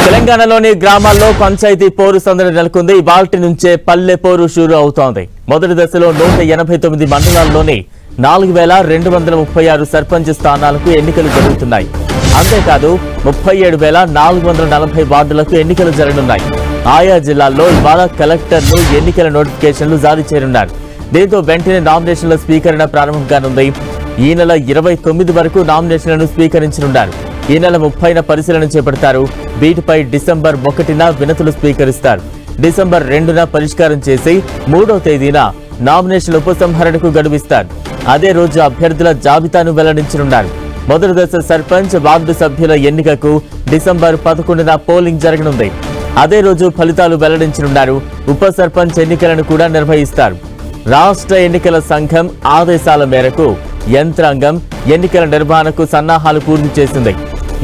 తెలంగాణలోని గ్రామాల్లో పంచాయతీ పోరు సందడి నెలకొంది. ఇవాల్టి నుంచే పల్లె పోరు షురూ అవుతోంది. మొదటి దశలో 189 మండలాల్లోని 4236 సర్పంచ్ స్థానాలకు ఎన్నికలు జరుగుతున్నాయి. అంతేకాదు 37,440 వార్డులకు ఎన్నికలు జరగనున్నాయి. ఆయా జిల్లాల్లో ఇవాళ కలెక్టర్లు ఎన్నికల నోటిఫికేషన్లు జారీ చేయనున్నారు. దీంతో వెంటనే నామినేషన్ల స్వీకరణ ప్రారంభం కానుంది. ఈ నెల 29 వరకు నామినేషన్లను స్వీకరించనున్నారు. ఈ నెల 30న పరిశీలన చేపడతారు. వీటిపై డిసెంబర్ 1న వినతులు స్వీకరిస్తారు. డిసెంబర్ 2న పరిష్కారం చేసి 3వ తేదీన నామినేషన్ల ఉపసంహరణకు గడువిస్తారు. అదే రోజు అభ్యర్థుల జాబితాను వెల్లడించనున్నారు. మొదటి దశ సర్పంచ్ వార్డు సభ్యుల ఎన్నికకు డిసెంబర్ 11న పోలింగ్ జరగనుంది. అదే రోజు ఫలితాలు వెల్లడించనున్నారు. ఉప సర్పంచ్ ఎన్నికలను కూడా నిర్వహిస్తారు. రాష్ట్ర ఎన్నికల సంఘం ఆదేశాల మేరకు యంత్రాంగం ఎన్నికల నిర్వహణకు సన్నాహాలు పూర్తి చేసింది.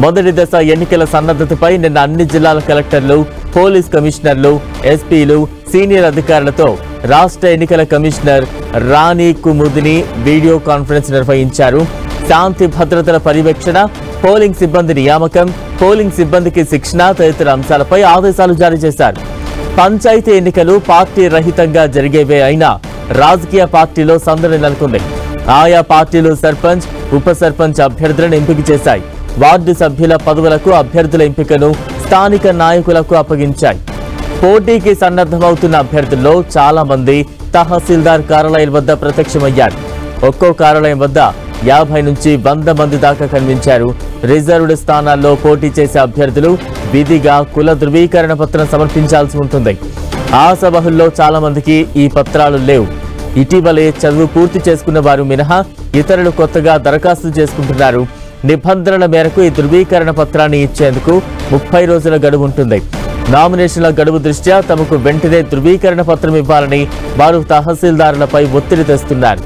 మొదటి దశ ఎన్నికల సన్నద్ధతపై నిన్న అన్ని జిల్లాల కలెక్టర్లు, పోలీస్ కమిషనర్లు, ఎస్పీలు, సీనియర్ అధికారులతో రాష్ట్ర ఎన్నికల కమిషనర్ రాణి కుముదిని వీడియో కాన్ఫరెన్స్ నిర్వహించారు. శాంతి భద్రతల పర్యవేక్షణ, పోలింగ్ సిబ్బంది నియామకం, పోలింగ్ సిబ్బందికి శిక్షణ తదితర అంశాలపై ఆదేశాలు జారీ చేశారు. పంచాయతీ ఎన్నికలు పార్టీ రహితంగా జరిగేవే అయినా రాజకీయ పార్టీలో సందడి నెలకొంది. ఆయా పార్టీలు సర్పంచ్, ఉప సర్పంచ్ అభ్యర్థులను ఎంపిక చేశాయి. వార్డు సభ్యుల పదవులకు అభ్యర్థుల ఎంపికను స్థానిక నాయకులకు అప్పగించాయి. పోటీకి సన్నద్ధమవుతున్న అభ్యర్థుల్లో చాలా మంది తహసీల్దార్ కార్యాలయం వద్ద ప్రత్యక్షమయ్యారు. ఒక్కో కార్యాలయం వద్ద 50 నుంచి 100 మంది దాకా కనిపించారు. రిజర్వ్డ్ స్థానాల్లో పోటీ చేసే అభ్యర్థులు విధిగా కుల ధృవీకరణ పత్రం సమర్పించాల్సి ఉంటుంది. ఆశావహుల్లో చాలా మందికి ఈ పత్రాలు లేవు. ఇటీవలే చదువు పూర్తి చేసుకున్న వారు మినహా ఇతరులు కొత్తగా దరఖాస్తు చేసుకుంటున్నారు. నిబంధనల మేరకు ఈ ధృవీకరణ పత్రాన్ని ఇచ్చేందుకు 30 రోజుల గడువు ఉంటుంది. నామినేషన్ల గడువు దృష్ట్యా తమకు వెంటనే ధృవీకరణ పత్రం ఇవ్వాలని వారు తహసీల్దారులపై ఒత్తిడి తెస్తున్నారు.